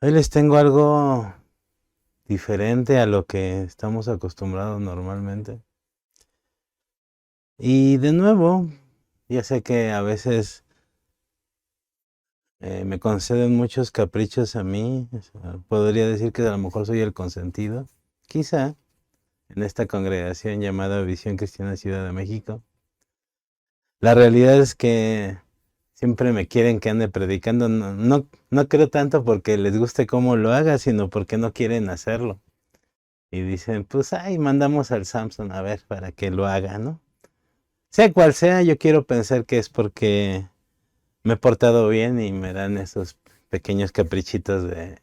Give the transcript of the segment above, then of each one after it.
Hoy les tengo algo diferente a lo que estamos acostumbrados normalmente. Y de nuevo, ya sé que a veces me conceden muchos caprichos a mí. O sea, podría decir que a lo mejor soy el consentido. Quizá en esta congregación llamada Visión Cristiana Ciudad de México. La realidad es que siempre me quieren que ande predicando. No creo tanto porque les guste cómo lo haga, sino porque no quieren hacerlo. Y dicen, pues, ay, mandamos al Samson a ver para que lo haga, ¿no? Sea cual sea, yo quiero pensar que es porque me he portado bien y me dan esos pequeños caprichitos de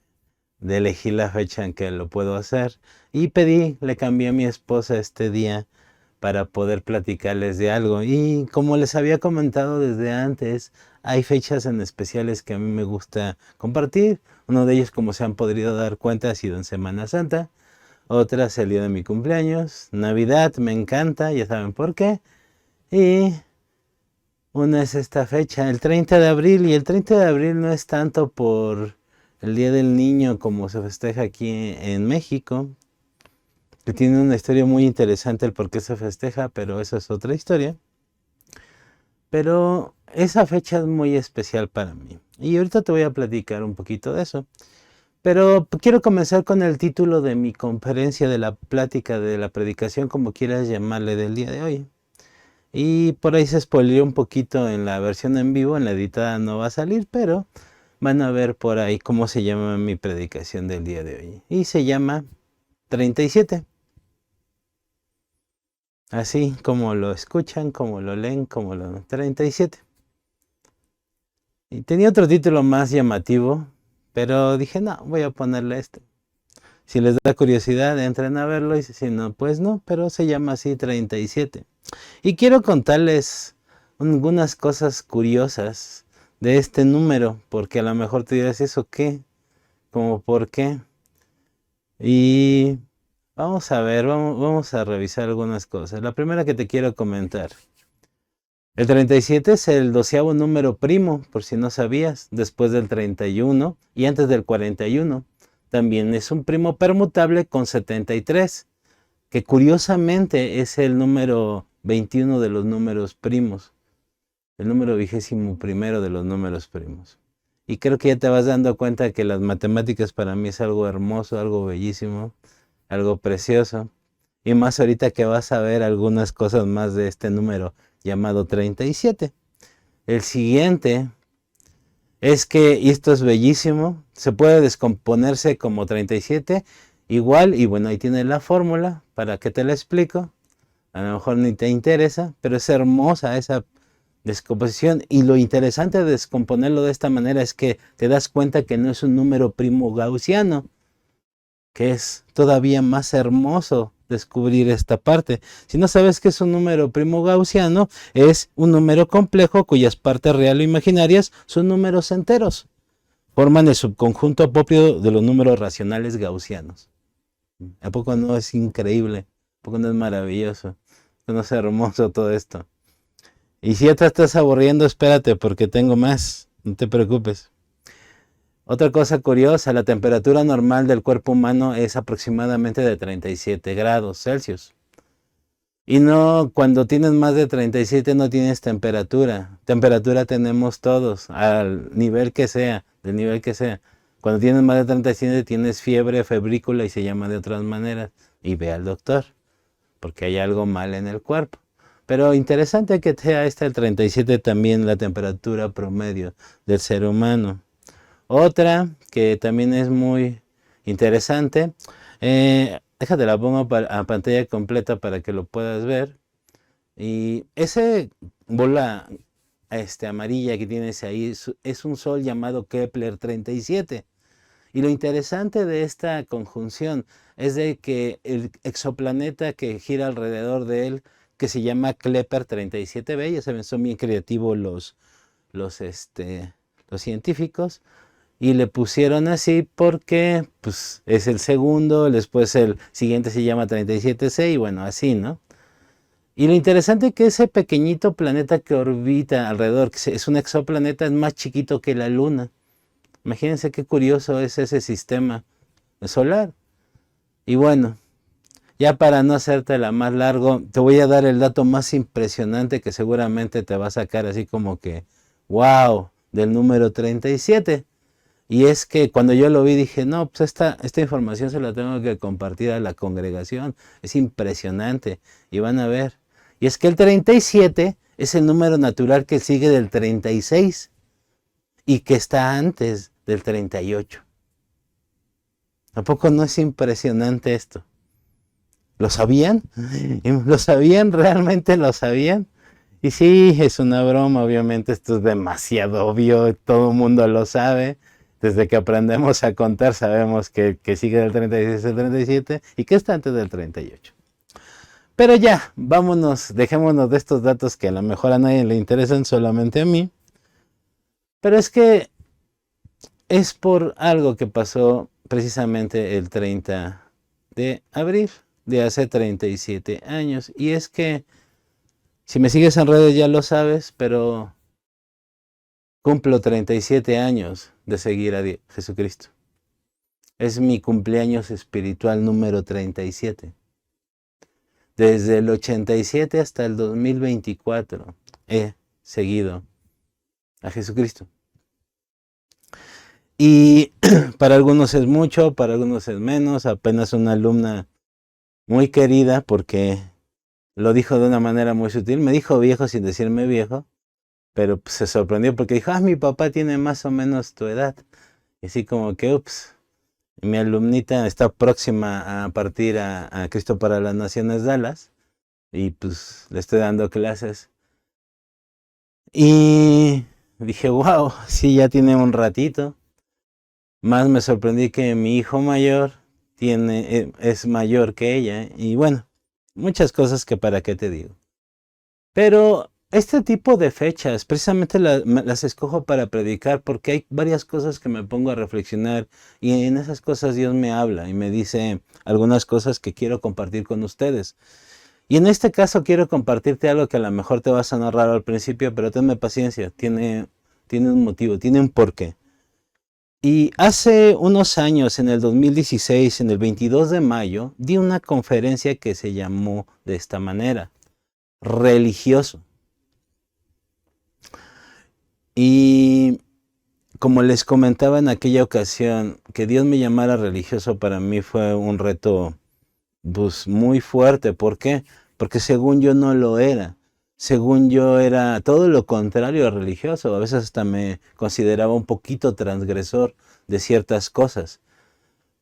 elegir la fecha en que lo puedo hacer. Y le cambié a mi esposa este día para poder platicarles de algo. Y como les había comentado desde antes, hay fechas en especiales que a mí me gusta compartir. Uno de ellos, como se han podido dar cuenta, ha sido en Semana Santa. Otra es el día de mi cumpleaños. Navidad me encanta, ya saben por qué. Y una es esta fecha, el 30 de abril. Y el 30 de abril no es tanto por el Día del Niño como se festeja aquí en México, que tiene una historia muy interesante el por qué se festeja, pero eso es otra historia. Pero esa fecha es muy especial para mí. Y ahorita te voy a platicar un poquito de eso. Pero quiero comenzar con el título de mi conferencia, de la plática, de la predicación, como quieras llamarle, del día de hoy. Y por ahí se spoileó un poquito en la versión en vivo, en la editada no va a salir, pero van a ver por ahí cómo se llama mi predicación del día de hoy. Y se llama 37. Así como lo escuchan, como lo leen, como lo 37. Y tenía otro título más llamativo, pero dije, no, voy a ponerle este. Si les da curiosidad, entren a verlo y si no, pues no, pero se llama así 37. Y quiero contarles algunas cosas curiosas de este número, porque a lo mejor te dirás, ¿eso qué? ¿Cómo por qué? Y vamos a ver, vamos a revisar algunas cosas. La primera que te quiero comentar. El 37 es el 12º número primo, por si no sabías, después del 31 y antes del 41. También es un primo permutable con 73, que curiosamente es el número 21 de los números primos, el número 21º de los números primos. Y creo que ya te vas dando cuenta que las matemáticas para mí es algo hermoso, algo bellísimo, algo precioso. Y más ahorita que vas a ver algunas cosas más de este número llamado 37. El siguiente es que, y esto es bellísimo, se puede descomponerse como 37 igual, y bueno, ahí tienes la fórmula para que te la explico. A lo mejor ni te interesa, pero es hermosa esa descomposición. Y lo interesante de descomponerlo de esta manera es que te das cuenta que no es un número primo gaussiano, que es todavía más hermoso descubrir esta parte. Si no sabes que es un número primo gaussiano, es un número complejo cuyas partes reales o imaginarias son números enteros. Forman el subconjunto propio de los números racionales gaussianos. ¿A poco no es increíble? ¿A poco no es maravilloso? ¿A poco no es hermoso todo esto? Y si ya te estás aburriendo, espérate porque tengo más. No te preocupes. Otra cosa curiosa, la temperatura normal del cuerpo humano es aproximadamente de 37 grados Celsius. Y no, cuando tienes más de 37 no tienes temperatura. Temperatura tenemos todos, al nivel que sea, del nivel que sea. Cuando tienes más de 37 tienes fiebre, febrícula y se llama de otras maneras. Y ve al doctor, porque hay algo mal en el cuerpo. Pero interesante que sea esta el 37 también la temperatura promedio del ser humano. Otra que también es muy interesante, déjate la pongo a pantalla completa para que lo puedas ver. Y ese bola amarilla que tienes ahí es un sol llamado Kepler 37. Y lo interesante de esta conjunción es de que el exoplaneta que gira alrededor de él, que se llama Kepler 37b, ya saben, son bien creativos los, los científicos, y le pusieron así porque pues, es el segundo, después el siguiente se llama 37C y bueno, así, ¿no? Y lo interesante es que ese pequeñito planeta que orbita alrededor, que es un exoplaneta, es más chiquito que la Luna, Imagínense qué curioso es ese sistema solar. Y bueno, ya para no hacértela más largo, te voy a dar el dato más impresionante que seguramente te va a sacar así como que, wow, del número 37. Y es que cuando yo lo vi dije, no, pues esta información se la tengo que compartir a la congregación. Es impresionante. Y van a ver. Y es que el 37 es el número natural que sigue del 36 y que está antes del 38. ¿A poco no es impresionante esto? ¿Lo sabían? ¿Lo sabían? ¿Realmente lo sabían? Y sí, es una broma, obviamente esto es demasiado obvio, todo el mundo lo sabe. Desde que aprendemos a contar sabemos que sigue del 36 al 37 y que está antes del 38. Pero ya, vámonos, dejémonos de estos datos que a lo mejor a nadie le interesan, solamente a mí. Pero es que es por algo que pasó precisamente el 30 de abril de hace 37 años. Y es que, si me sigues en redes ya lo sabes, pero cumplo 37 años de seguir a Jesucristo. Es mi cumpleaños espiritual número 37. Desde el 87 hasta el 2024 he seguido a Jesucristo. Y para algunos es mucho, para algunos es menos. Apenas una alumna muy querida, porque lo dijo de una manera muy sutil. Me dijo viejo sin decirme viejo, pero pues, se sorprendió porque dijo, mi papá tiene más o menos tu edad. Y así como que, ups. Mi alumnita está próxima a partir a Cristo para las Naciones Dallas. Y pues le estoy dando clases. Y dije, wow, sí, ya tiene un ratito. Más me sorprendí que mi hijo mayor es mayor que ella. Y bueno, muchas cosas que para qué te digo. Pero este tipo de fechas, precisamente las escojo para predicar porque hay varias cosas que me pongo a reflexionar y en esas cosas Dios me habla y me dice algunas cosas que quiero compartir con ustedes. Y en este caso quiero compartirte algo que a lo mejor te va a sonar raro al principio, pero tenme paciencia, tiene un motivo, tiene un porqué. Y hace unos años, en el 2016, en el 22 de mayo, di una conferencia que se llamó de esta manera, religioso. Y como les comentaba en aquella ocasión, que Dios me llamara religioso para mí fue un reto pues, muy fuerte. ¿Por qué? Porque según yo no lo era. Según yo era todo lo contrario a religioso. A veces hasta me consideraba un poquito transgresor de ciertas cosas.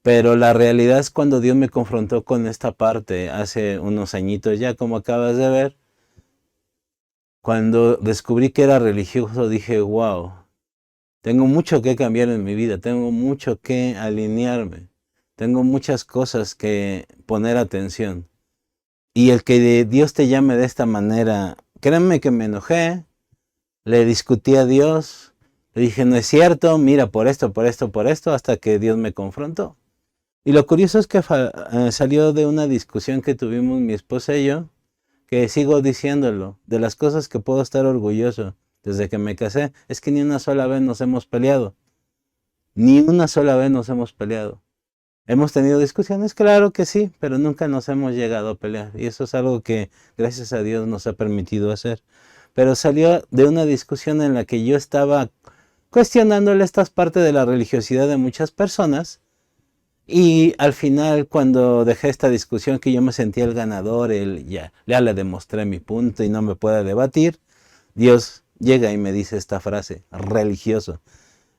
Pero la realidad es cuando Dios me confrontó con esta parte hace unos añitos ya, como acabas de ver. Cuando descubrí que era religioso dije, wow, tengo mucho que cambiar en mi vida, tengo mucho que alinearme, tengo muchas cosas que poner atención. Y el que Dios te llame de esta manera, créanme que me enojé, le discutí a Dios, le dije, no es cierto, mira por esto, por esto, por esto, hasta que Dios me confrontó. Y lo curioso es que salió de una discusión que tuvimos mi esposa y yo, que sigo diciéndolo, de las cosas que puedo estar orgulloso desde que me casé, es que ni una sola vez nos hemos peleado. Ni una sola vez nos hemos peleado. ¿Hemos tenido discusiones? Claro que sí, pero nunca nos hemos llegado a pelear. Y eso es algo que gracias a Dios nos ha permitido hacer. Pero salió de una discusión en la que yo estaba cuestionándole estas partes de la religiosidad de muchas personas. Y al final, cuando dejé esta discusión, que yo me sentía el ganador, ya le demostré mi punto y no me puede debatir, Dios llega y me dice esta frase, religioso.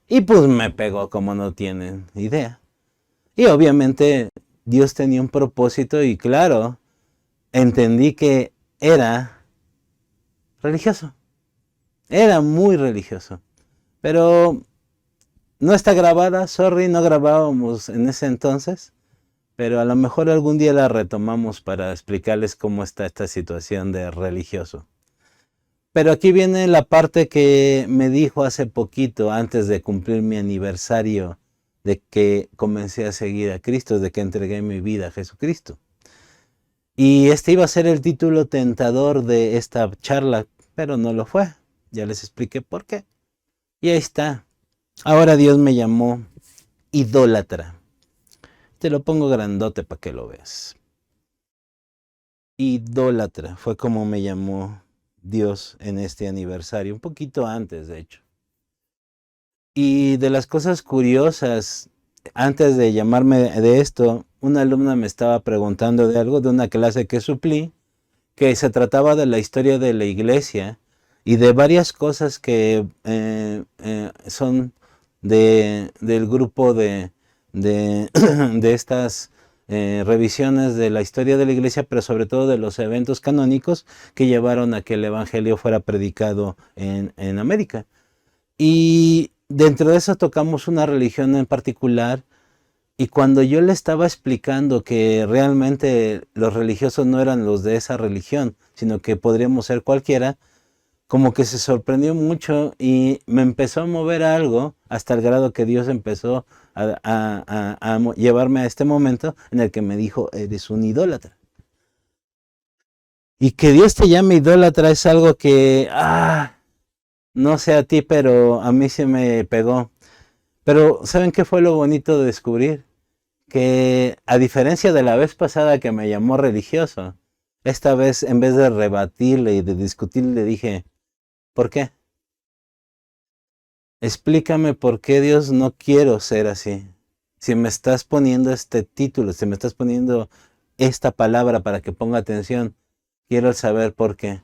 Y pues me pegó como no tienen idea. Y obviamente Dios tenía un propósito y claro, entendí que era religioso. Era muy religioso. Pero no está grabada, sorry, no grabábamos en ese entonces. Pero a lo mejor algún día la retomamos para explicarles cómo está esta situación de religioso. Pero aquí viene la parte que me dijo hace poquito, antes de cumplir mi aniversario, de que comencé a seguir a Cristo, de que entregué mi vida a Jesucristo. Y este iba a ser el título tentador de esta charla, pero no lo fue. Ya les expliqué por qué. Y ahí está. Ahora Dios me llamó idólatra. Te lo pongo grandote para que lo veas. Idólatra fue como me llamó Dios en este aniversario, un poquito antes, de hecho. Y de las cosas curiosas, antes de llamarme de esto, una alumna me estaba preguntando de algo, de una clase que suplí, que se trataba de la historia de la iglesia y de varias cosas que son del grupo de estas revisiones de la historia de la iglesia, pero sobre todo de los eventos canónicos que llevaron a que el evangelio fuera predicado en América. Y dentro de eso tocamos una religión en particular. Y cuando yo le estaba explicando que realmente los religiosos no eran los de esa religión, sino que podríamos ser cualquiera, como que se sorprendió mucho y me empezó a mover algo hasta el grado que Dios empezó a llevarme a este momento en el que me dijo, eres un idólatra. Y que Dios te llame idólatra es algo que, no sé a ti, pero a mí se me pegó. Pero ¿saben qué fue lo bonito de descubrir? Que a diferencia de la vez pasada que me llamó religioso, esta vez en vez de rebatirle y de discutirle, le dije, ¿por qué? Explícame por qué, Dios, no quiero ser así. Si me estás poniendo este título, si me estás poniendo esta palabra para que ponga atención, quiero saber por qué.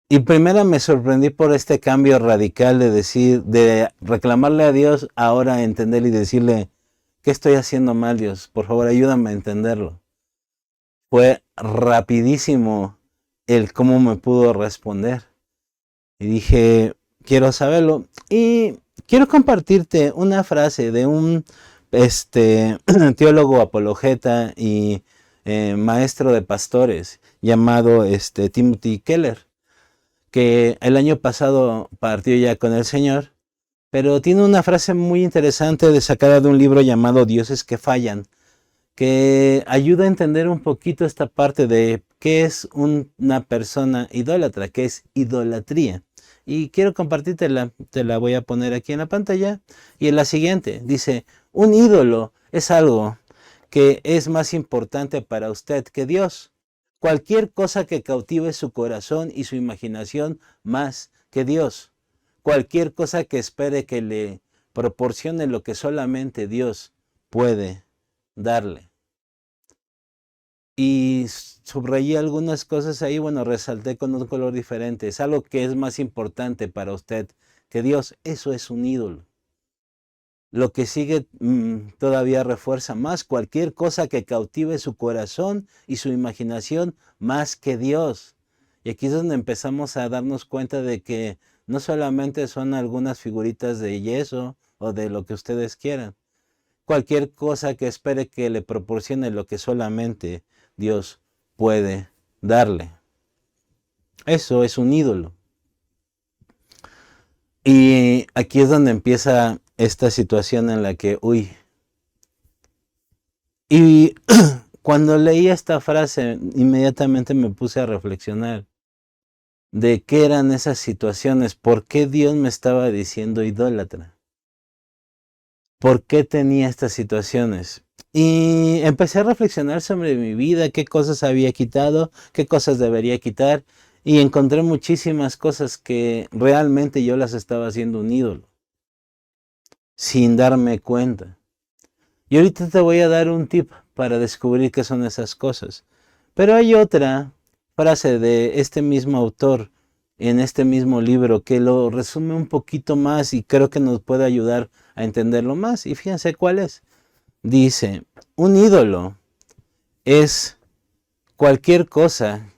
Y primero me sorprendí por este cambio radical de decir, de reclamarle a Dios, ahora entender y decirle, ¿qué estoy haciendo mal, Dios? Por favor, ayúdame a entenderlo. Fue rapidísimo el cómo me pudo responder. Y dije, quiero saberlo. Y quiero compartirte una frase de un teólogo apologeta y maestro de pastores llamado Timothy Keller, que el año pasado partió ya con el Señor, pero tiene una frase muy interesante sacada de un libro llamado Dioses que fallan, que ayuda a entender un poquito esta parte de qué es una persona idólatra, qué es idolatría. Y quiero compartírtela, te la voy a poner aquí en la pantalla. Y en la siguiente dice, un ídolo es algo que es más importante para usted que Dios. Cualquier cosa que cautive su corazón y su imaginación más que Dios. Cualquier cosa que espere que le proporcione lo que solamente Dios puede darle. Y subrayé algunas cosas ahí, bueno, resalté con un color diferente. Es algo que es más importante para usted que Dios. Eso es un ídolo. Lo que sigue todavía refuerza más cualquier cosa que cautive su corazón y su imaginación más que Dios. Y aquí es donde empezamos a darnos cuenta de que no solamente son algunas figuritas de yeso o de lo que ustedes quieran. Cualquier cosa que espere que le proporcione lo que solamente Dios puede darle. Eso es un ídolo. Y aquí es donde empieza esta situación en la que, y cuando leí esta frase, inmediatamente me puse a reflexionar de qué eran esas situaciones, por qué Dios me estaba diciendo idólatra, por qué tenía estas situaciones. Y empecé a reflexionar sobre mi vida, qué cosas había quitado, qué cosas debería quitar, y encontré muchísimas cosas que realmente yo las estaba haciendo un ídolo, sin darme cuenta. Y ahorita te voy a dar un tip para descubrir qué son esas cosas. Pero hay otra frase de este mismo autor en este mismo libro que lo resume un poquito más y creo que nos puede ayudar a entenderlo más. Y fíjense cuál es. Dice, un ídolo es cualquier cosa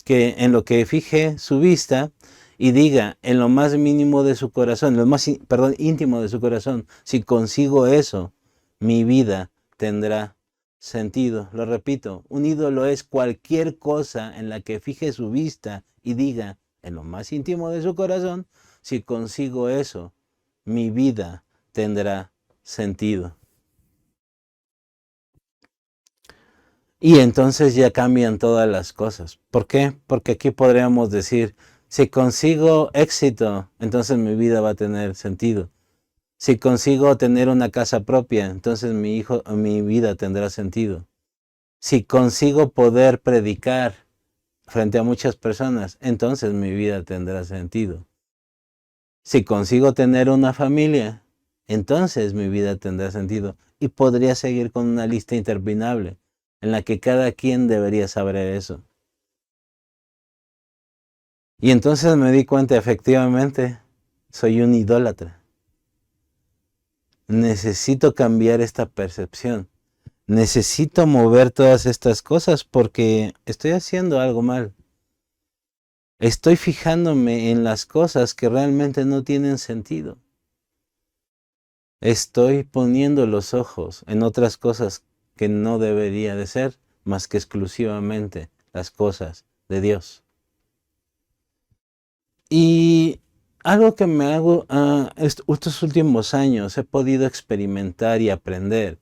que en lo que fije su vista y diga en lo más mínimo de su corazón, en lo más íntimo de su corazón, si consigo eso, mi vida tendrá sentido. Lo repito, un ídolo es cualquier cosa en la que fije su vista y diga en lo más íntimo de su corazón, si consigo eso, mi vida tendrá sentido. Y entonces ya cambian todas las cosas. ¿Por qué? Porque aquí podríamos decir, si consigo éxito, entonces mi vida va a tener sentido. Si consigo tener una casa propia, entonces mi vida tendrá sentido. Si consigo poder predicar frente a muchas personas, entonces mi vida tendrá sentido. Si consigo tener una familia, entonces mi vida tendrá sentido. Y podría seguir con una lista interminable en la que cada quien debería saber eso. Y entonces me di cuenta, efectivamente, soy un idólatra. Necesito cambiar esta percepción. Necesito mover todas estas cosas porque estoy haciendo algo mal. Estoy fijándome en las cosas que realmente no tienen sentido. Estoy poniendo los ojos en otras cosas que no debería de ser, más que exclusivamente las cosas de Dios. Y algo que me hago estos últimos años, he podido experimentar y aprender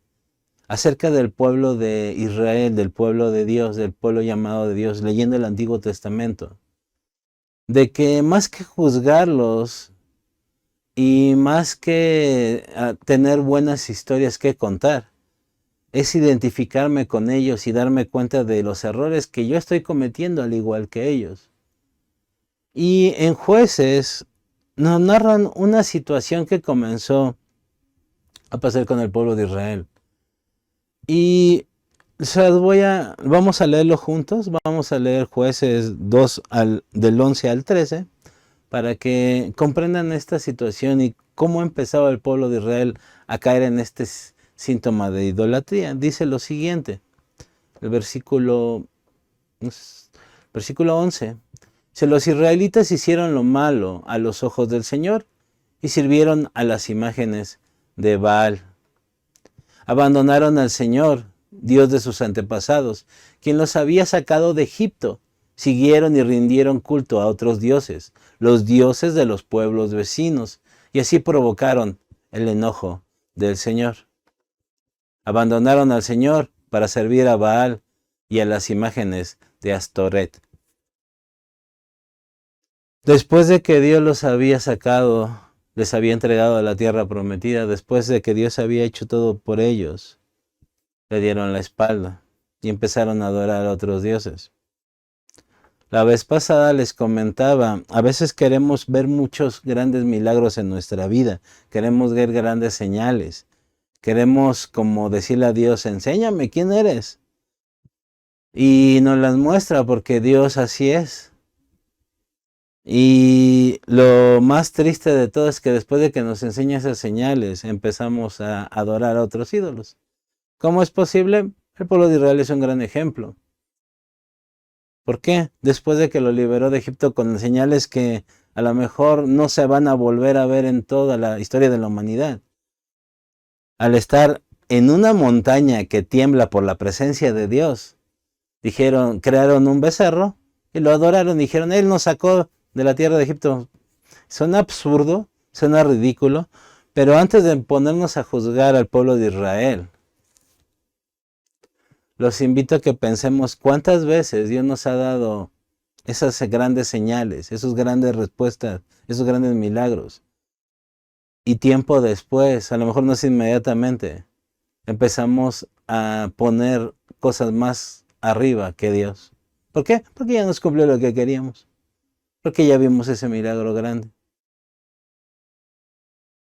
acerca del pueblo de Israel, del pueblo de Dios, del pueblo llamado de Dios, leyendo el Antiguo Testamento, de que más que juzgarlos y más que tener buenas historias que contar, es identificarme con ellos y darme cuenta de los errores que yo estoy cometiendo al igual que ellos. Y en Jueces nos narran una situación que comenzó a pasar con el pueblo de Israel. Y vamos a leerlo juntos, vamos a leer Jueces 2 del 11 al 13, para que comprendan esta situación y cómo empezaba el pueblo de Israel a caer en este síntoma de idolatría. Dice lo siguiente, el versículo 11. Los israelitas hicieron lo malo a los ojos del Señor y sirvieron a las imágenes de Baal. Abandonaron al Señor, Dios de sus antepasados, quien los había sacado de Egipto. Siguieron y rindieron culto a otros dioses, los dioses de los pueblos vecinos, y así provocaron el enojo del Señor. Abandonaron al Señor para servir a Baal y a las imágenes de Astoret. Después de que Dios los había sacado, les había entregado a la tierra prometida, después de que Dios había hecho todo por ellos, le dieron la espalda y empezaron a adorar a otros dioses. La vez pasada les comentaba, a veces queremos ver muchos grandes milagros en nuestra vida, queremos ver grandes señales, queremos como decirle a Dios, enséñame quién eres. Y nos las muestra porque Dios así es. Y lo más triste de todo es que después de que nos enseña esas señales, empezamos a adorar a otros ídolos. ¿Cómo es posible? El pueblo de Israel es un gran ejemplo. ¿Por qué? Después de que lo liberó de Egipto con señales que a lo mejor no se van a volver a ver en toda la historia de la humanidad. Al estar en una montaña que tiembla por la presencia de Dios, crearon un becerro y lo adoraron. Dijeron, Él nos sacó de la tierra de Egipto. Suena absurdo, suena ridículo, pero antes de ponernos a juzgar al pueblo de Israel, los invito a que pensemos cuántas veces Dios nos ha dado esas grandes señales, esas grandes respuestas, esos grandes milagros. Y tiempo después, a lo mejor no es inmediatamente, empezamos a poner cosas más arriba que Dios. ¿Por qué? Porque ya nos cumplió lo que queríamos. Porque ya vimos ese milagro grande.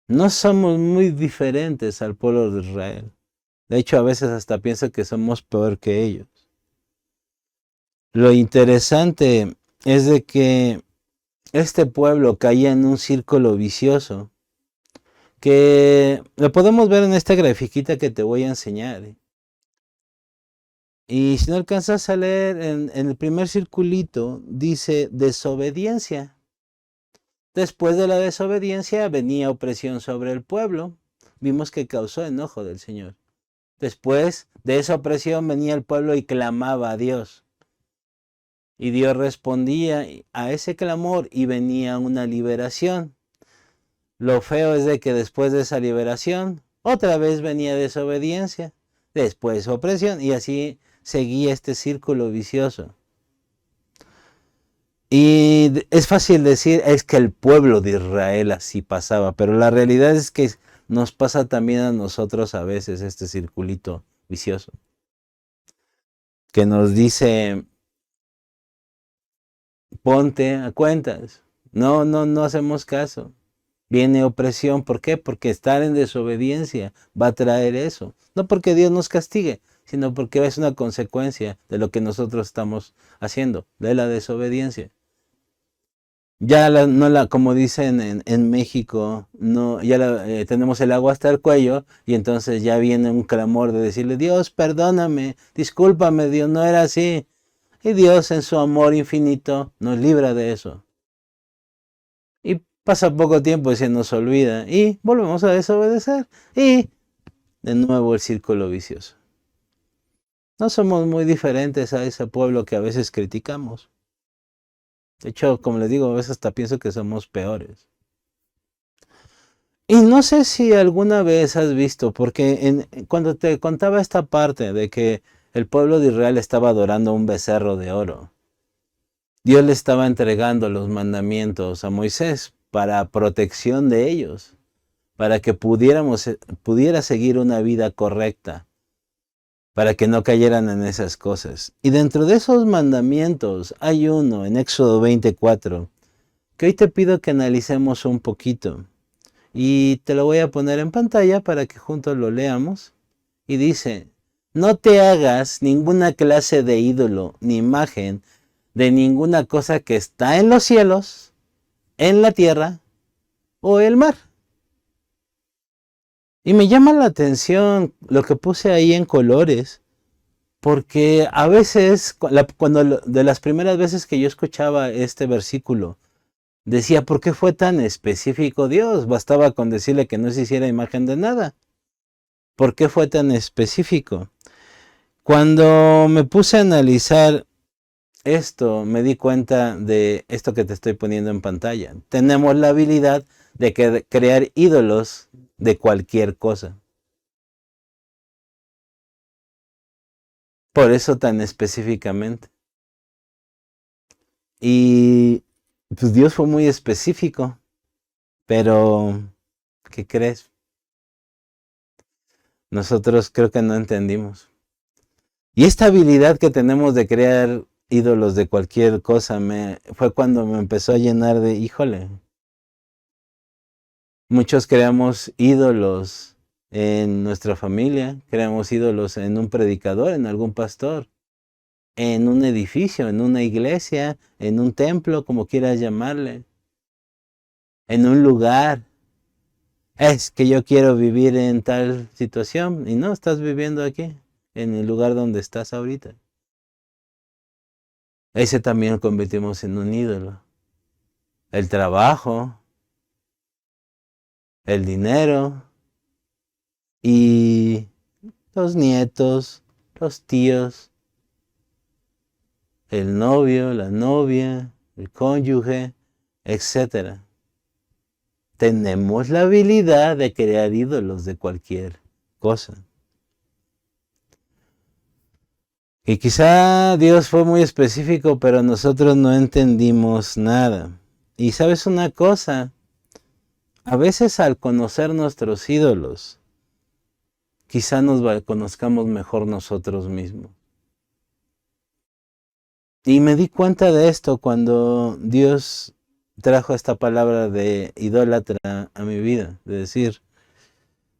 No somos muy diferentes al pueblo de Israel. De hecho, a veces hasta pienso que somos peor que ellos. Lo interesante es de que este pueblo caía en un círculo vicioso que lo podemos ver en esta grafiquita que te voy a enseñar. Y si no alcanzas a leer, en el primer circulito dice desobediencia. Después de la desobediencia venía opresión sobre el pueblo. Vimos que causó enojo del Señor. Después de esa opresión venía el pueblo y clamaba a Dios. Y Dios respondía a ese clamor y venía una liberación. Lo feo es de que después de esa liberación, otra vez venía desobediencia, después opresión, y así seguía este círculo vicioso. Y es fácil decir, es que el pueblo de Israel así pasaba, pero la realidad es que nos pasa también a nosotros a veces este circulito vicioso que nos dice, ponte a cuentas. No, no, no hacemos caso. Viene opresión, ¿por qué? Porque estar en desobediencia va a traer eso. No porque Dios nos castigue, sino porque es una consecuencia de lo que nosotros estamos haciendo, de la desobediencia. Ya como dicen en México, no, ya tenemos el agua hasta el cuello y entonces ya viene un clamor de decirle, Dios, perdóname, discúlpame, Dios, no era así. Y Dios en su amor infinito nos libra de eso. Y pasa poco tiempo y se nos olvida y volvemos a desobedecer y de nuevo el círculo vicioso. No somos muy diferentes a ese pueblo que a veces criticamos. De hecho, como les digo, a veces hasta pienso que somos peores. Y no sé si alguna vez has visto, porque cuando te contaba esta parte de que el pueblo de Israel estaba adorando un becerro de oro, Dios le estaba entregando los mandamientos a Moisés para protección de ellos, para que pudiera seguir una vida correcta, para que no cayeran en esas cosas. Y dentro de esos mandamientos hay uno en Éxodo 24, que hoy te pido que analicemos un poquito. Y te lo voy a poner en pantalla para que juntos lo leamos. Y dice, no te hagas ninguna clase de ídolo ni imagen de ninguna cosa que está en los cielos, en la tierra o el mar. Y me llama la atención lo que puse ahí en colores, porque a veces, de las primeras veces que yo escuchaba este versículo, decía, ¿por qué fue tan específico Dios? Bastaba con decirle que no se hiciera imagen de nada. ¿Por qué fue tan específico? Cuando me puse a analizar esto, me di cuenta de esto que te estoy poniendo en pantalla. Tenemos la habilidad de crear ídolos de cualquier cosa. Por eso tan específicamente. Y pues Dios fue muy específico. Pero, ¿qué crees? Nosotros creo que no entendimos. Y esta habilidad que tenemos de crear ídolos de cualquier cosa fue cuando me empezó a llenar de, híjole, muchos creamos ídolos en nuestra familia, creamos ídolos en un predicador, en algún pastor, en un edificio, en una iglesia, en un templo, como quieras llamarle, en un lugar. Es que yo quiero vivir en tal situación y no, estás viviendo aquí, en el lugar donde estás ahorita. Ese también lo convertimos en un ídolo. El trabajo, el dinero y los nietos, los tíos, el novio, la novia, el cónyuge, etc. Tenemos la habilidad de crear ídolos de cualquier cosa. Y quizá Dios fue muy específico, pero nosotros no entendimos nada. Y sabes una cosa, a veces al conocer nuestros ídolos, quizá nos conozcamos mejor nosotros mismos. Y me di cuenta de esto cuando Dios trajo esta palabra de idólatra a mi vida, de decir,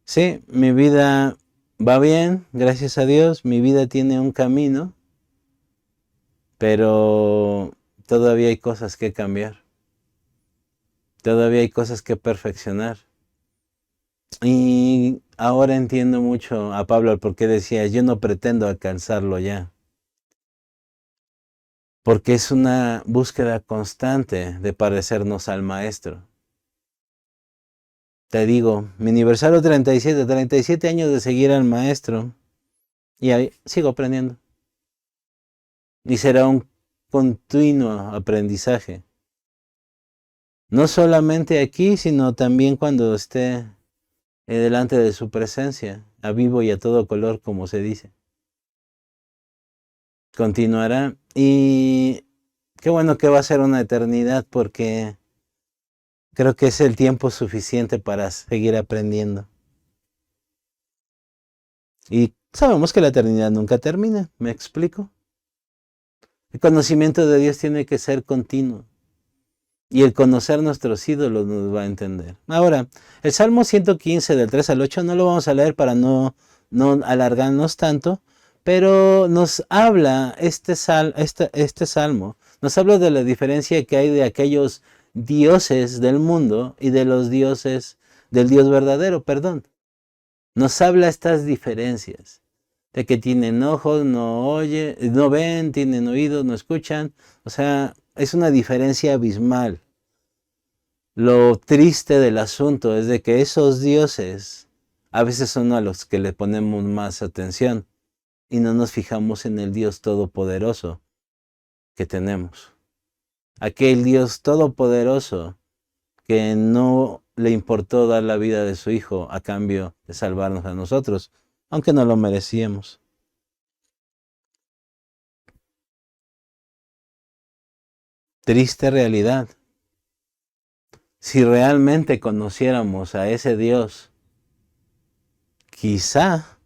sí, mi vida va bien, gracias a Dios, mi vida tiene un camino, pero todavía hay cosas que cambiar, todavía hay cosas que perfeccionar. Y ahora entiendo mucho a Pablo porque decía, yo no pretendo alcanzarlo ya. Porque es una búsqueda constante de parecernos al maestro. Te digo, mi aniversario 37 años de seguir al maestro y ahí sigo aprendiendo. Y será un continuo aprendizaje. No solamente aquí, sino también cuando esté delante de su presencia, a vivo y a todo color, como se dice. Continuará y qué bueno que va a ser una eternidad porque creo que es el tiempo suficiente para seguir aprendiendo. Y sabemos que la eternidad nunca termina, ¿me explico? El conocimiento de Dios tiene que ser continuo. Y el conocer nuestros ídolos nos va a entender. Ahora, el Salmo 115 del 3 al 8 no lo vamos a leer para no alargarnos tanto, pero nos habla este salmo, nos habla de la diferencia que hay de aquellos dioses del mundo y de los dioses del Dios verdadero, perdón. Nos habla estas diferencias, de que tienen ojos, no ven, tienen oídos, no escuchan, o sea, es una diferencia abismal. Lo triste del asunto es de que esos dioses a veces son a los que le ponemos más atención y no nos fijamos en el Dios todopoderoso que tenemos. Aquel Dios todopoderoso que no le importó dar la vida de su Hijo a cambio de salvarnos a nosotros, aunque no lo merecíamos. Triste realidad. Si realmente conociéramos a ese Dios, quizá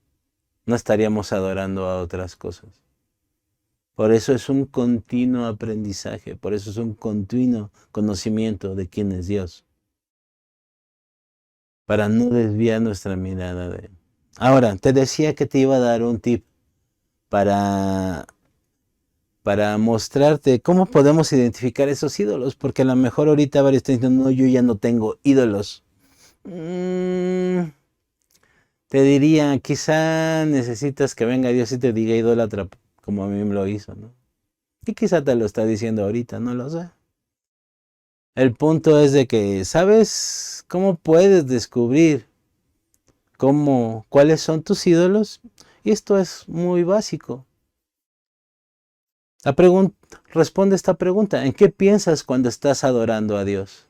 no estaríamos adorando a otras cosas. Por eso es un continuo aprendizaje, por eso es un continuo conocimiento de quién es Dios, para no desviar nuestra mirada de Él. Ahora, te decía que te iba a dar un tip para, para mostrarte cómo podemos identificar esos ídolos, porque a lo mejor ahorita varios están diciendo, no, yo ya no tengo ídolos. Te diría, quizá necesitas que venga Dios y te diga idólatra, como a mí me lo hizo, ¿no? Y quizá te lo está diciendo ahorita, no lo sé. El punto es de que, ¿sabes cómo puedes descubrir cuáles son tus ídolos? Y esto es muy básico. Responde esta pregunta. ¿En qué piensas cuando estás adorando a Dios?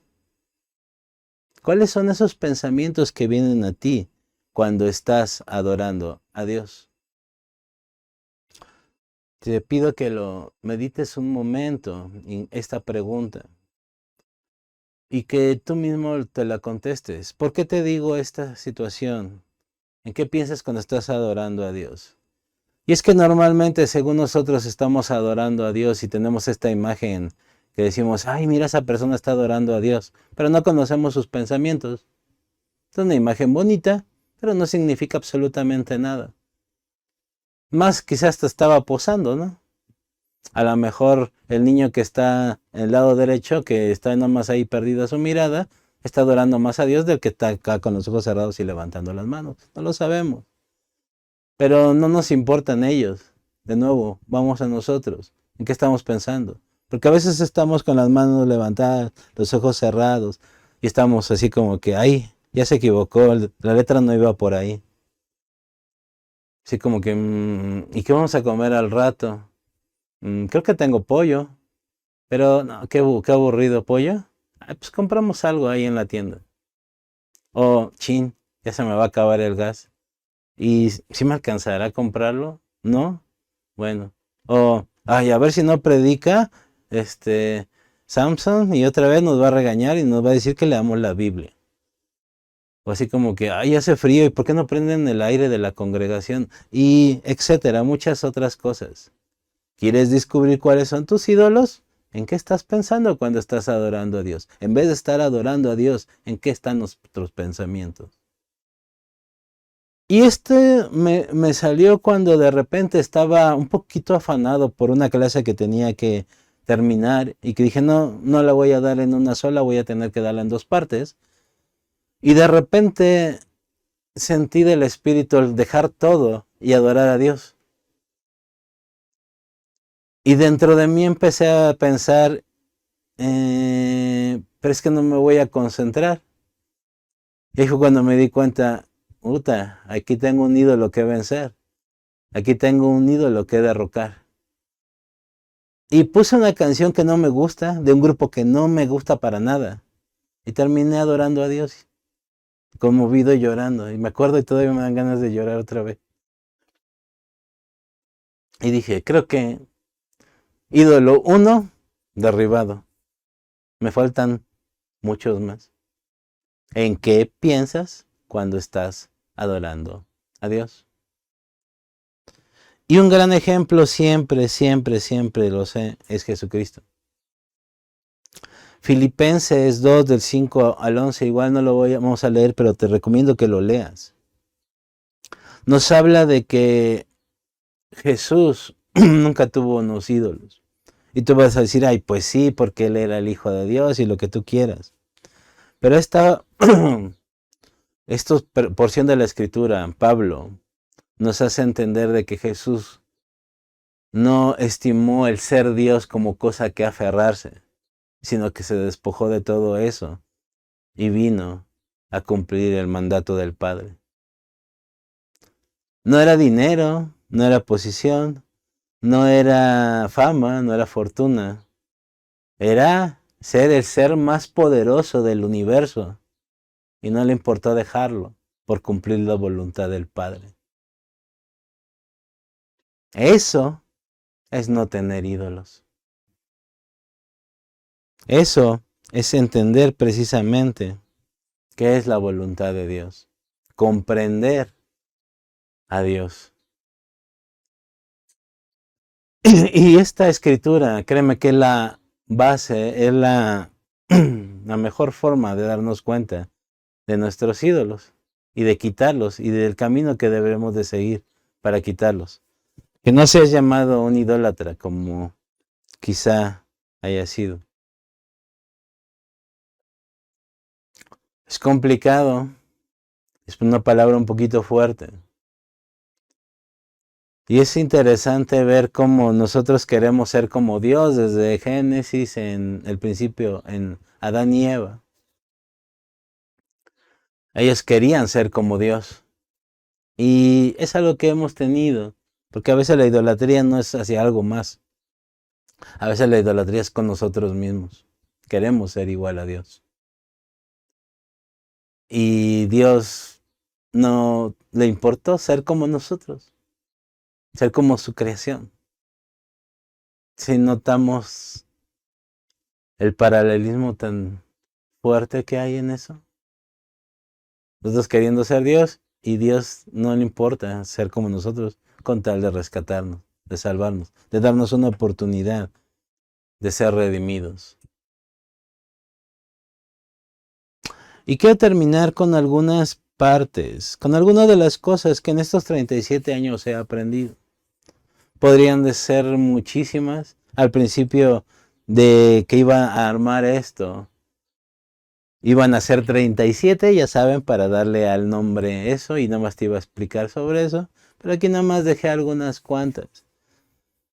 ¿Cuáles son esos pensamientos que vienen a ti cuando estás adorando a Dios? Te pido que lo medites un momento en esta pregunta y que tú mismo te la contestes. ¿Por qué te digo esta situación? ¿En qué piensas cuando estás adorando a Dios? Y es que normalmente, según nosotros estamos adorando a Dios y tenemos esta imagen que decimos, ay, mira, esa persona está adorando a Dios, pero no conocemos sus pensamientos. Es una imagen bonita, pero no significa absolutamente nada. Más quizás te estaba posando, ¿no? A lo mejor el niño que está en el lado derecho, que está nomás ahí perdida su mirada, está adorando más a Dios del que está acá con los ojos cerrados y levantando las manos. No lo sabemos. Pero no nos importan ellos. De nuevo, vamos a nosotros. ¿En qué estamos pensando? Porque a veces estamos con las manos levantadas, los ojos cerrados, y estamos así como que, ay, ya se equivocó, la letra no iba por ahí. Así como que, ¿y qué vamos a comer al rato? Creo que tengo pollo, pero no, qué aburrido pollo. Pues compramos algo ahí en la tienda. Oh, chin, ya se me va a acabar el gas. ¿Y si me alcanzará a comprarlo? ¿No? Bueno. Ay, a ver si no predica, Samson y otra vez nos va a regañar y nos va a decir que leamos la Biblia. O así como que, ay, hace frío y ¿por qué no prenden el aire de la congregación? Y etcétera, muchas otras cosas. ¿Quieres descubrir cuáles son tus ídolos? ¿En qué estás pensando cuando estás adorando a Dios? En vez de estar adorando a Dios, ¿en qué están nuestros pensamientos? Y me salió cuando de repente estaba un poquito afanado por una clase que tenía que terminar y que dije, no, no la voy a dar en una sola, voy a tener que darla en dos partes. Y de repente sentí del Espíritu el dejar todo y adorar a Dios. Y dentro de mí empecé a pensar, pero es que no me voy a concentrar. Y fue cuando me di cuenta, puta, aquí tengo un ídolo que vencer. Aquí tengo un ídolo que derrocar. Y puse una canción que no me gusta, de un grupo que no me gusta para nada. Y terminé adorando a Dios, conmovido y llorando. Y me acuerdo y todavía me dan ganas de llorar otra vez. Y dije, creo que ídolo uno, derribado. Me faltan muchos más. ¿En qué piensas cuando estás adorando a Dios? Y un gran ejemplo siempre, siempre, siempre lo sé, es Jesucristo. Filipenses 2 del 5 al 11, igual no lo vamos a leer, pero te recomiendo que lo leas. Nos habla de que Jesús nunca tuvo unos ídolos. Y tú vas a decir, ay, pues sí, porque él era el Hijo de Dios y lo que tú quieras. Pero esta porción de la Escritura, Pablo, nos hace entender de que Jesús no estimó el ser Dios como cosa que aferrarse, sino que se despojó de todo eso y vino a cumplir el mandato del Padre. No era dinero, no era posición, no era fama, no era fortuna. Era ser el ser más poderoso del universo y no le importó dejarlo por cumplir la voluntad del Padre. Eso es no tener ídolos. Eso es entender precisamente qué es la voluntad de Dios. Comprender a Dios. Y esta escritura, créeme que es la base, es la mejor forma de darnos cuenta de nuestros ídolos y de quitarlos y del camino que debemos de seguir para quitarlos. Que no seas llamado un idólatra como quizá haya sido. Es complicado, es una palabra un poquito fuerte. Y es interesante ver cómo nosotros queremos ser como Dios desde Génesis, en el principio, en Adán y Eva. Ellos querían ser como Dios. Y es algo que hemos tenido, porque a veces la idolatría no es hacia algo más. A veces la idolatría es con nosotros mismos. Queremos ser igual a Dios. Y Dios no le importó ser como nosotros, ser como su creación. Si notamos el paralelismo tan fuerte que hay en eso. Nosotros queriendo ser Dios y Dios no le importa ser como nosotros con tal de rescatarnos, de salvarnos, de darnos una oportunidad de ser redimidos. Y quiero terminar con algunas partes, con algunas de las cosas que en estos 37 años he aprendido. Podrían de ser muchísimas. Al principio de que iba a armar esto, iban a ser 37, ya saben, para darle al nombre eso, y nada más te iba a explicar sobre eso, pero aquí nada más dejé algunas cuantas.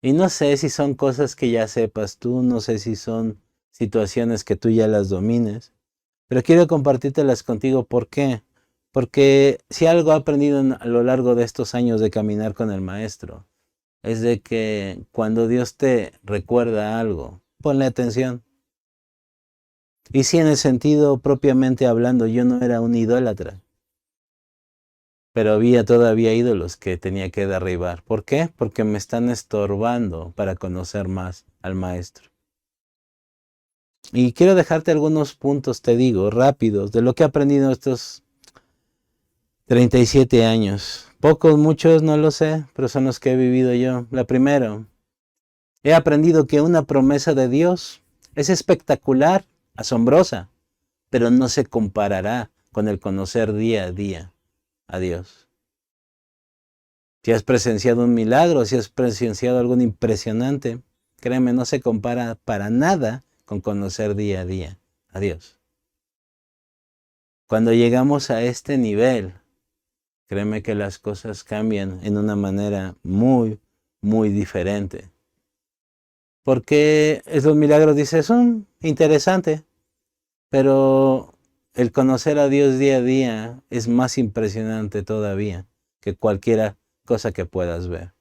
Y no sé si son cosas que ya sepas tú, no sé si son situaciones que tú ya las domines, pero quiero compartírtelas contigo. ¿Por qué? Porque si algo he aprendido a lo largo de estos años de caminar con el Maestro, es de que cuando Dios te recuerda algo, ponle atención. Y si en el sentido propiamente hablando, yo no era un idólatra, pero había todavía ídolos que tenía que derribar. ¿Por qué? Porque me están estorbando para conocer más al Maestro. Y quiero dejarte algunos puntos, te digo, rápidos, de lo que he aprendido estos 37 años. Pocos, muchos, no lo sé, pero son los que he vivido yo. La primera, he aprendido que una promesa de Dios es espectacular, asombrosa, pero no se comparará con el conocer día a día a Dios. Si has presenciado un milagro, si has presenciado algo impresionante, créeme, no se compara para nada con conocer día a día a Dios. Cuando llegamos a este nivel, créeme que las cosas cambian en una manera muy, muy diferente. Porque esos milagros, dices, son interesantes, pero el conocer a Dios día a día es más impresionante todavía que cualquier cosa que puedas ver.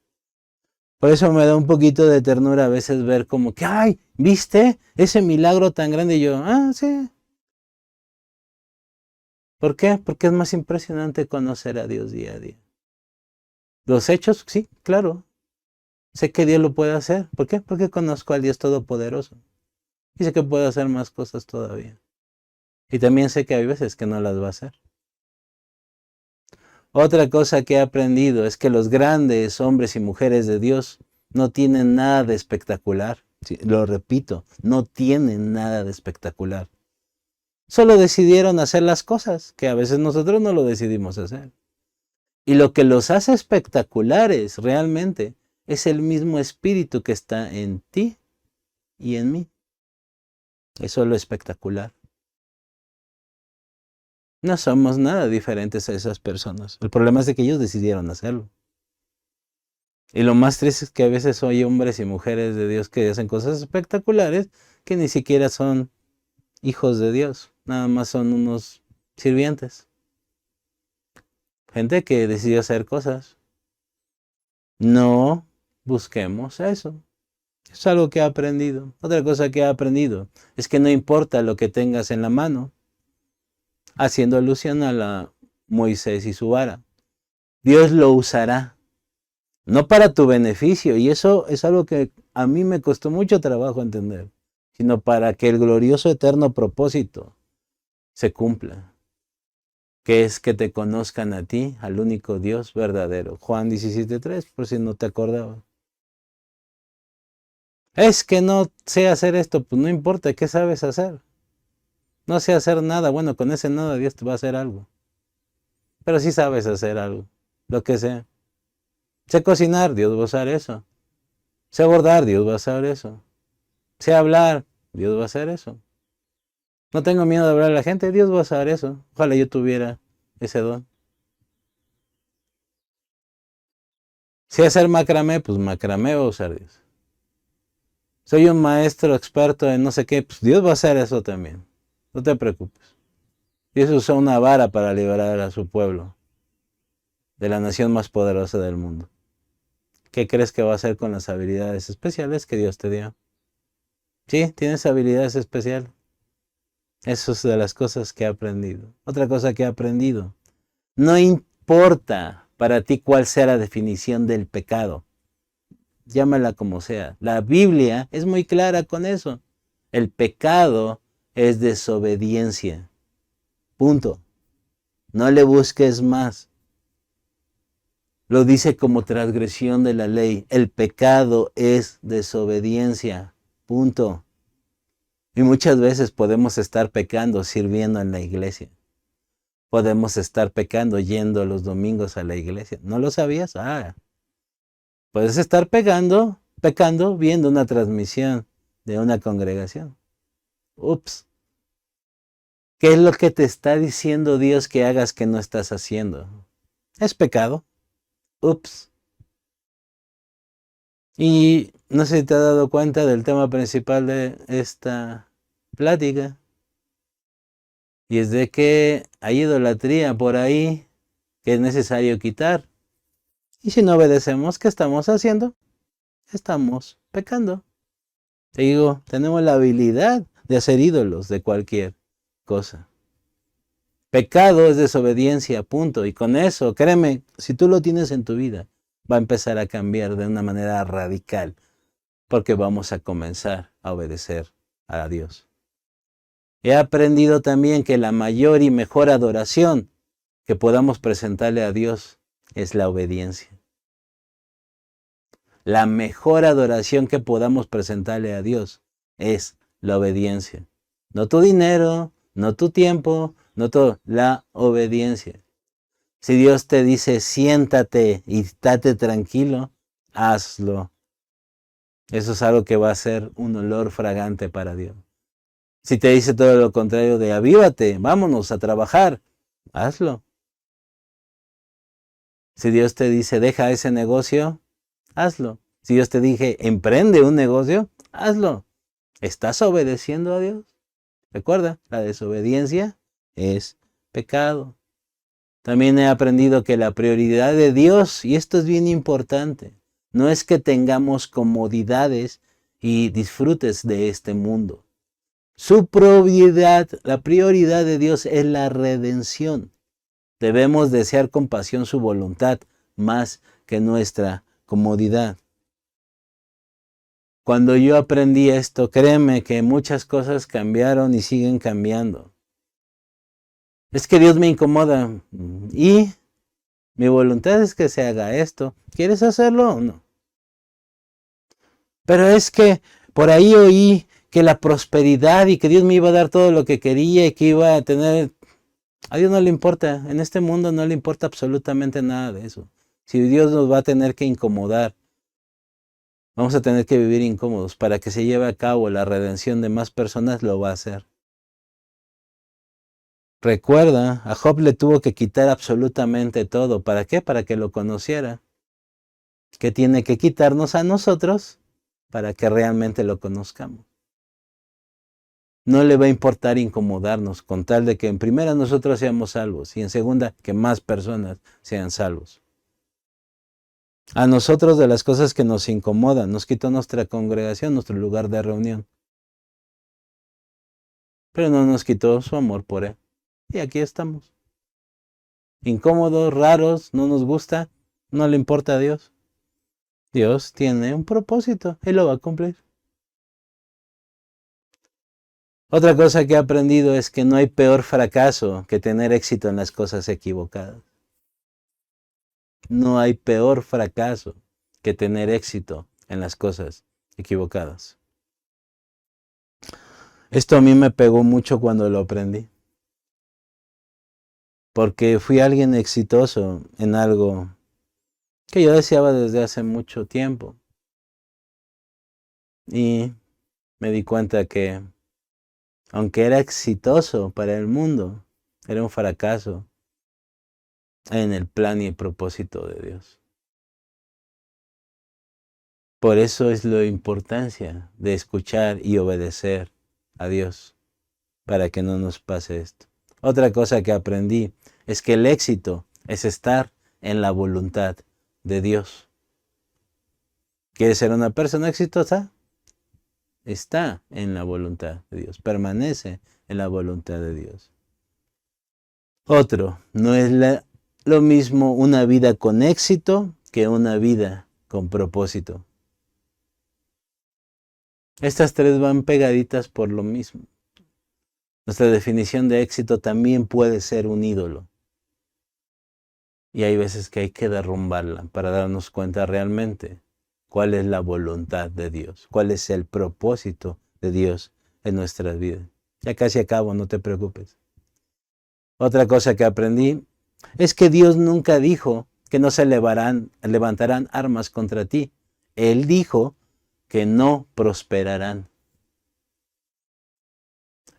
Por eso me da un poquito de ternura a veces ver como que, ay, ¿viste ese milagro tan grande? Y yo, ah, sí. ¿Por qué? Porque es más impresionante conocer a Dios día a día. Los hechos, sí, claro. Sé que Dios lo puede hacer. ¿Por qué? Porque conozco al Dios Todopoderoso. Y sé que puede hacer más cosas todavía. Y también sé que hay veces que no las va a hacer. Otra cosa que he aprendido es que los grandes hombres y mujeres de Dios no tienen nada de espectacular. Sí, lo repito, no tienen nada de espectacular. Solo decidieron hacer las cosas, que a veces nosotros no lo decidimos hacer. Y lo que los hace espectaculares realmente es el mismo espíritu que está en ti y en mí. Eso es lo espectacular. No somos nada diferentes a esas personas. El problema es de que ellos decidieron hacerlo. Y lo más triste es que a veces hay hombres y mujeres de Dios que hacen cosas espectaculares que ni siquiera son hijos de Dios. Nada más son unos sirvientes. Gente que decidió hacer cosas. No busquemos eso. Es algo que he aprendido. Otra cosa que he aprendido es que no importa lo que tengas en la mano, haciendo alusión a la Moisés y su vara. Dios lo usará, no para tu beneficio, y eso es algo que a mí me costó mucho trabajo entender, sino para que el glorioso eterno propósito se cumpla, que es que te conozcan a ti, al único Dios verdadero. Juan 17:3, por si no te acordabas. Es que no sé hacer esto, pues no importa, ¿qué sabes hacer? No sé hacer nada, bueno, con ese nada Dios te va a hacer algo. Pero sí sabes hacer algo, lo que sea. Sé cocinar, Dios va a usar eso. Sé bordar, Dios va a hacer eso. Sé hablar, Dios va a hacer eso. No tengo miedo de hablar a la gente, Dios va a hacer eso. Ojalá yo tuviera ese don. Sé hacer macramé, pues macramé va a usar Dios. Soy un maestro experto en no sé qué, pues Dios va a hacer eso también. No te preocupes. Dios usó una vara para liberar a su pueblo de la nación más poderosa del mundo. ¿Qué crees que va a hacer con las habilidades especiales que Dios te dio? Sí, tienes habilidades especiales. Eso es de las cosas que he aprendido. Otra cosa que he aprendido. No importa para ti cuál sea la definición del pecado. Llámala como sea. La Biblia es muy clara con eso. El pecado es desobediencia. Punto. No le busques más. Lo dice como transgresión de la ley. El pecado es desobediencia. Punto. Y muchas veces podemos estar pecando sirviendo en la iglesia. Podemos estar pecando yendo los domingos a la iglesia. ¿No lo sabías? Puedes estar pecando viendo una transmisión de una congregación. Ups. ¿Qué es lo que te está diciendo Dios que hagas que no estás haciendo? Es pecado. Ups. Y no sé si te has dado cuenta del tema principal de esta plática. Y es de que hay idolatría por ahí que es necesario quitar. Y si no obedecemos, ¿qué estamos haciendo? Estamos pecando. Te digo, tenemos la habilidad de hacer ídolos de cualquier cosa. Pecado es desobediencia, punto. Y con eso, créeme, si tú lo tienes en tu vida, va a empezar a cambiar de una manera radical, porque vamos a comenzar a obedecer a Dios. He aprendido también que la mayor y mejor adoración que podamos presentarle a Dios es la obediencia. La mejor adoración que podamos presentarle a Dios es la obediencia. No tu dinero, no tu tiempo, no todo, la obediencia. Si Dios te dice siéntate y estate tranquilo, hazlo. Eso es algo que va a ser un olor fragante para Dios. Si te dice todo lo contrario de avívate, vámonos a trabajar, hazlo. Si Dios te dice deja ese negocio, hazlo. Si Dios te dije emprende un negocio, hazlo. ¿Estás obedeciendo a Dios? Recuerda, la desobediencia es pecado. También he aprendido que la prioridad de Dios, y esto es bien importante, no es que tengamos comodidades y disfrutes de este mundo. Su prioridad, la prioridad de Dios es la redención. Debemos desear con pasión su voluntad más que nuestra comodidad. Cuando yo aprendí esto, créeme que muchas cosas cambiaron y siguen cambiando. Es que Dios me incomoda. ¿Y Mi voluntad es que se haga esto. ¿Quieres hacerlo o no? Pero es que por ahí oí que la prosperidad y que Dios me iba a dar todo lo que quería y que iba a tener... A Dios no le importa, en este mundo no le importa absolutamente nada de eso. Si Dios nos va a tener que incomodar, vamos a tener que vivir incómodos para que se lleve a cabo la redención de más personas, lo va a hacer. Recuerda, a Job le tuvo que quitar absolutamente todo. ¿Para qué? Para que lo conociera. ¿Qué tiene que quitarnos a nosotros para que realmente lo conozcamos? No le va a importar incomodarnos con tal de que en primera nosotros seamos salvos y en segunda que más personas sean salvos. A nosotros de las cosas que nos incomodan, nos quitó nuestra congregación, nuestro lugar de reunión. Pero no nos quitó su amor por Él. Y aquí estamos. Incómodos, raros, no nos gusta, no le importa a Dios. Dios tiene un propósito y lo va a cumplir. Otra cosa que he aprendido es que no hay peor fracaso que tener éxito en las cosas equivocadas. No hay peor fracaso que tener éxito en las cosas equivocadas. Esto a mí me pegó mucho cuando lo aprendí. Porque fui alguien exitoso en algo que yo deseaba desde hace mucho tiempo. Y me di cuenta que, aunque era exitoso para el mundo, era un fracaso en el plan y el propósito de Dios. Por eso es la importancia de escuchar y obedecer a Dios, para que no nos pase esto. Otra cosa que aprendí es que el éxito es estar en la voluntad de Dios. ¿Quieres ser una persona exitosa? Está en la voluntad de Dios, permanece en la voluntad de Dios. Otro, no es lo mismo una vida con éxito que una vida con propósito. Estas tres van pegaditas por lo mismo. Nuestra definición de éxito también puede ser un ídolo. Y hay veces que hay que derrumbarla para darnos cuenta realmente cuál es la voluntad de Dios, cuál es el propósito de Dios en nuestras vidas. Ya casi acabo, no te preocupes. Otra cosa que aprendí es que Dios nunca dijo que no se levantarán armas contra ti. Él dijo que no prosperarán.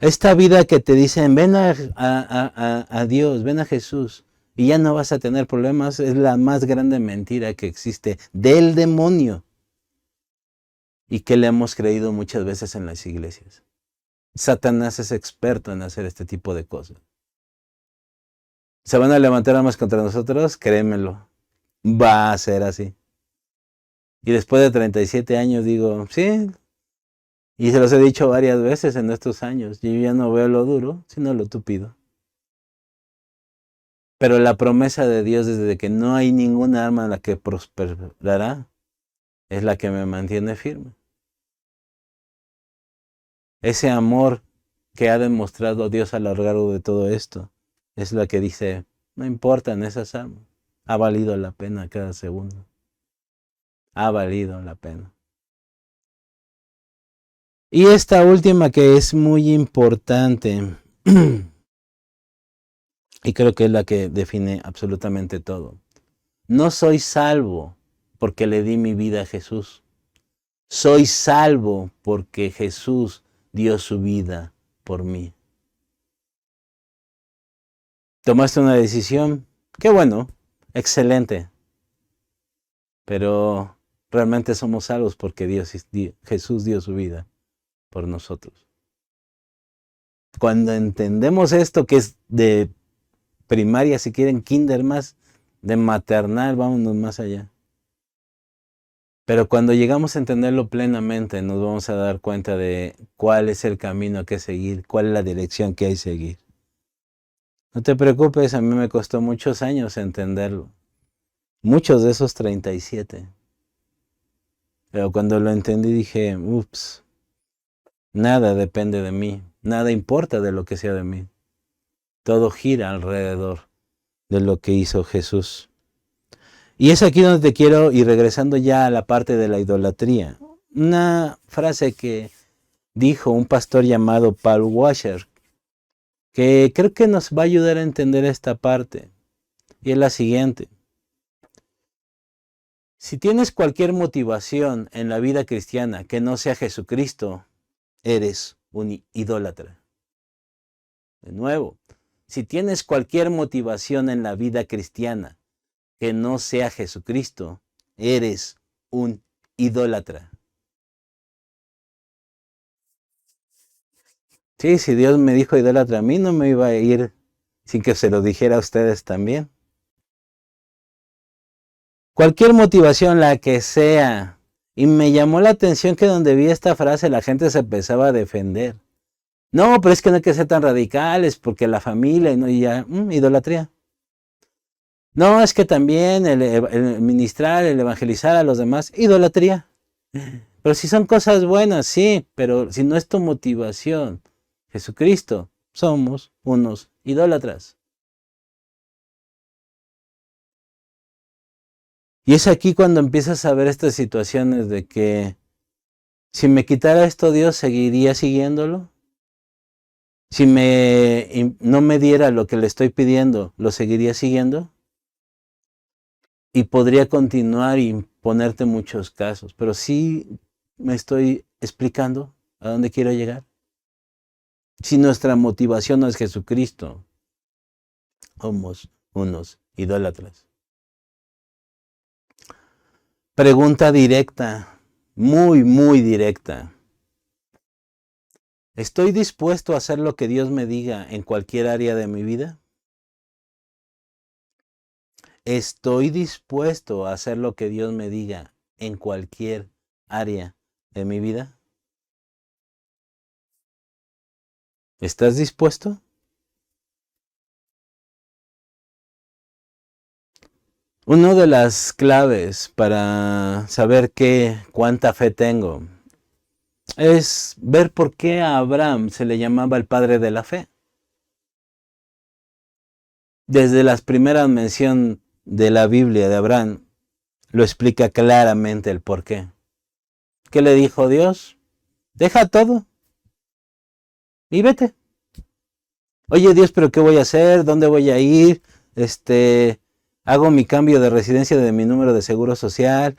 Esta vida que te dicen, ven a Dios, ven a Jesús, y ya no vas a tener problemas, es la más grande mentira que existe del demonio y que le hemos creído muchas veces en las iglesias. Satanás es experto en hacer este tipo de cosas. ¿Se van a levantar armas contra nosotros? Créemelo, va a ser así. Y después de 37 años digo, sí, y se los he dicho varias veces en estos años, yo ya no veo lo duro, sino lo tupido. Pero la promesa de Dios desde que no hay ninguna arma en la que prosperará es la que me mantiene firme. Ese amor que ha demostrado Dios a lo largo de todo esto es la que dice, no importan esas armas, ha valido la pena cada segundo. Ha valido la pena. Y esta última que es muy importante, y creo que es la que define absolutamente todo. No soy salvo porque le di mi vida a Jesús. Soy salvo porque Jesús dio su vida por mí. ¿Tomaste una decisión? Qué bueno, excelente. Pero realmente somos salvos porque Jesús dio su vida por nosotros. Cuando entendemos esto, que es de primaria, si quieren, kinder más, de maternal, vámonos más allá. Pero cuando llegamos a entenderlo plenamente, nos vamos a dar cuenta de cuál es el camino que seguir, cuál es la dirección que hay que seguir. No te preocupes, a mí me costó muchos años entenderlo. Muchos de esos 37. Pero cuando lo entendí dije, ups, nada depende de mí, nada importa de lo que sea de mí. Todo gira alrededor de lo que hizo Jesús. Y es aquí donde te quiero ir regresando ya a la parte de la idolatría. Una frase que dijo un pastor llamado Paul Washer, que creo que nos va a ayudar a entender esta parte. Y es la siguiente. Si tienes cualquier motivación en la vida cristiana que no sea Jesucristo, eres un idólatra. De nuevo, si tienes cualquier motivación en la vida cristiana que no sea Jesucristo, eres un idólatra. Sí, si Dios me dijo idólatra a mí, no me iba a ir sin que se lo dijera a ustedes también. Cualquier motivación, la que sea. Y me llamó la atención que donde vi esta frase la gente se empezaba a defender. No, pero es que no hay que ser tan radicales porque la familia y no y ya, idolatría. No, es que también el ministrar, el evangelizar a los demás, idolatría. Pero si son cosas buenas, sí, pero si no es tu motivación, Jesucristo, somos unos idólatras. Y es aquí cuando empiezas a ver estas situaciones de que si me quitara esto Dios, ¿seguiría siguiéndolo? Si no me diera lo que le estoy pidiendo, ¿lo seguiría siguiendo? Y podría continuar y ponerte muchos casos, pero sí me estoy explicando a dónde quiero llegar. Si nuestra motivación no es Jesucristo, somos unos idólatras. Pregunta directa, muy directa. ¿Estoy dispuesto a hacer lo que Dios me diga en cualquier área de mi vida? ¿Estoy dispuesto a hacer lo que Dios me diga en cualquier área de mi vida? ¿Estás dispuesto? Una de las claves para saber cuánta fe tengo es ver por qué a Abraham se le llamaba el padre de la fe. Desde las primeras menciones de la Biblia de Abraham lo explica claramente el por qué. ¿Qué le dijo Dios? Deja todo y vete. Oye Dios, pero ¿qué voy a hacer? ¿Dónde voy a ir? Hago mi cambio de residencia de mi número de seguro social.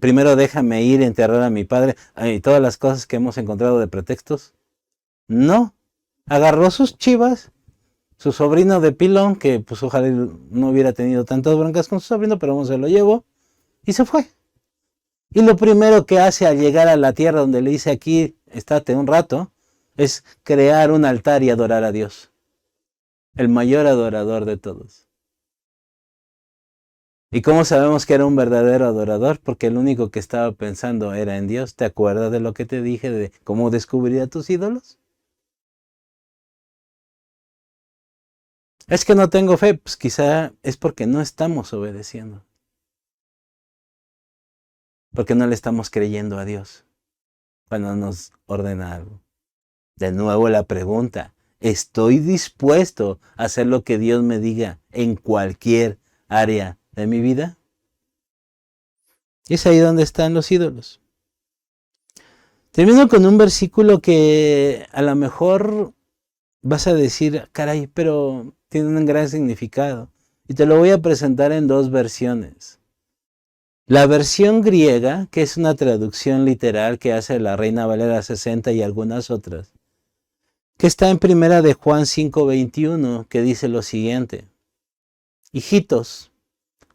Primero déjame ir a enterrar a mi padre. Y todas las cosas que hemos encontrado de pretextos. No. Agarró sus chivas, su sobrino de pilón, que pues ojalá no hubiera tenido tantas broncas con su sobrino, pero se lo llevó y se fue. Y lo primero que hace al llegar a la tierra donde le dice aquí, estate un rato, es crear un altar y adorar a Dios, el mayor adorador de todos. ¿Y cómo sabemos que era un verdadero adorador? Porque el único que estaba pensando era en Dios. ¿Te acuerdas de lo que te dije de cómo descubrir a tus ídolos? Es que no tengo fe, pues quizá es porque no estamos obedeciendo. Porque no le estamos creyendo a Dios cuando nos ordena algo. De nuevo la pregunta, ¿estoy dispuesto a hacer lo que Dios me diga en cualquier área de mi vida? Y es ahí donde están los ídolos. Termino con un versículo que a lo mejor vas a decir, caray, pero tiene un gran significado. Y te lo voy a presentar en dos versiones. La versión griega, que es una traducción literal que hace la Reina Valera 60 y algunas otras, que está en primera de Juan 5:21, que dice lo siguiente: hijitos,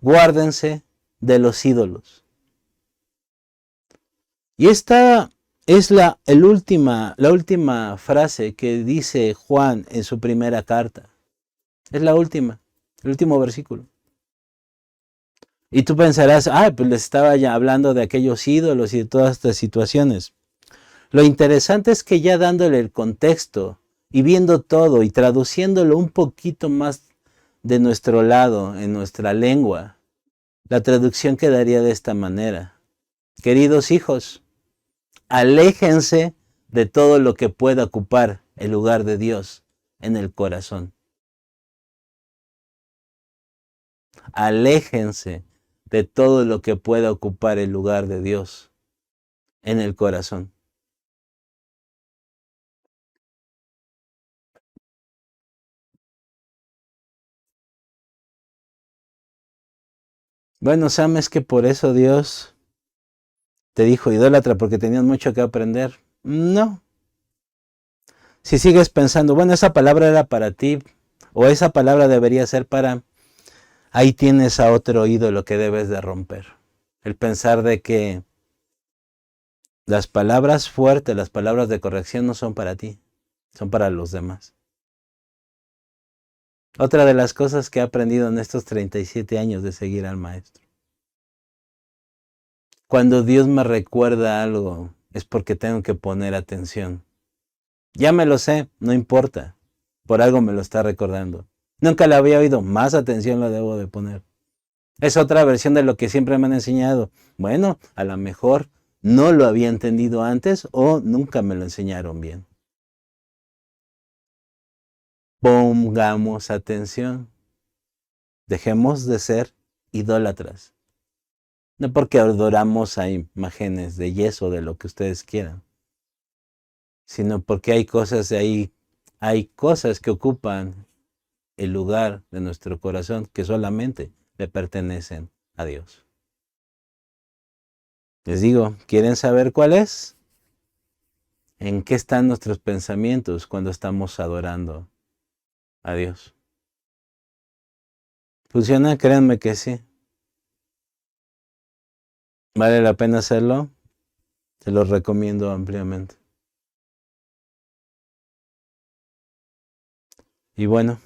guárdense de los ídolos. Y esta es la última frase que dice Juan en su primera carta. Es la última, el último versículo. Y tú pensarás, pues les estaba ya hablando de aquellos ídolos y de todas estas situaciones. Lo interesante es que ya dándole el contexto y viendo todo y traduciéndolo un poquito más de nuestro lado, en nuestra lengua, la traducción quedaría de esta manera: queridos hijos, aléjense de todo lo que pueda ocupar el lugar de Dios en el corazón. Aléjense de todo lo que pueda ocupar el lugar de Dios en el corazón. Bueno, Sam, es que por eso Dios te dijo idólatra, porque tenías mucho que aprender. No. Si sigues pensando, bueno, esa palabra era para ti, o esa palabra debería ser para... Ahí tienes a otro ídolo que debes de romper. El pensar de que las palabras fuertes, las palabras de corrección no son para ti, son para los demás. Otra de las cosas que he aprendido en estos 37 años de seguir al Maestro. Cuando Dios me recuerda algo, es porque tengo que poner atención. Ya me lo sé, no importa. Por algo me lo está recordando. Nunca le había oído, más atención lo debo de poner. Es otra versión de lo que siempre me han enseñado. Bueno, a lo mejor no lo había entendido antes o nunca me lo enseñaron bien. Pongamos atención. Dejemos de ser idólatras. No porque adoramos a imágenes de yeso, de lo que ustedes quieran, sino porque hay cosas de ahí, hay cosas que ocupan el lugar de nuestro corazón que solamente le pertenecen a Dios. Les digo, ¿quieren saber cuál es? ¿En qué están nuestros pensamientos cuando estamos adorando a Dios? ¿Funciona? Créanme que sí. ¿Vale la pena hacerlo? Se los recomiendo ampliamente. Y bueno,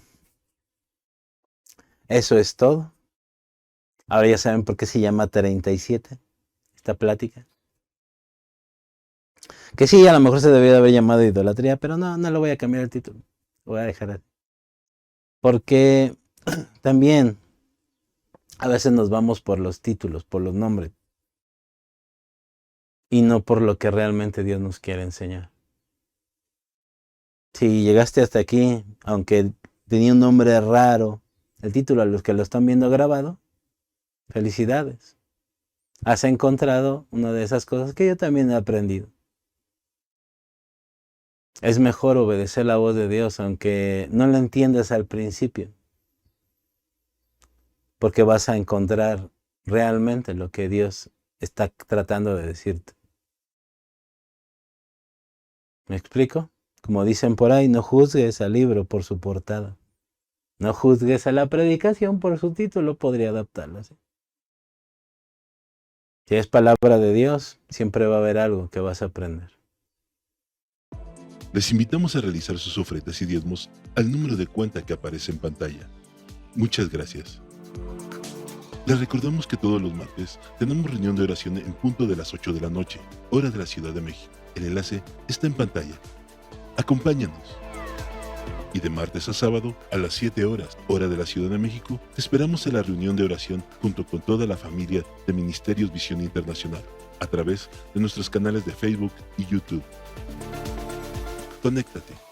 eso es todo. Ahora ya saben por qué se llama 37, esta plática. Que sí, a lo mejor se debió de haber llamado idolatría, pero no le voy a cambiar el título. Lo voy a dejar así. Porque también a veces nos vamos por los títulos, por los nombres, y no por lo que realmente Dios nos quiere enseñar. Si llegaste hasta aquí, aunque tenía un nombre raro, el título a los que lo están viendo grabado, felicidades. Has encontrado una de esas cosas que yo también he aprendido. Es mejor obedecer la voz de Dios aunque no la entiendas al principio, porque vas a encontrar realmente lo que Dios está tratando de decirte. ¿Me explico? Como dicen por ahí, no juzgues al libro por su portada. No juzgues a la predicación por su título, podría adaptarlo así. Si es palabra de Dios, siempre va a haber algo que vas a aprender. Les invitamos a realizar sus ofrendas y diezmos al número de cuenta que aparece en pantalla. Muchas gracias. Les recordamos que todos los martes tenemos reunión de oración en punto de las 8 de la noche, hora de la Ciudad de México. El enlace está en pantalla. Acompáñanos. Y de martes a sábado, a las 7 horas, hora de la Ciudad de México, te esperamos en la reunión de oración junto con toda la familia de Ministerios Visión Internacional, a través de nuestros canales de Facebook y YouTube. Conéctate.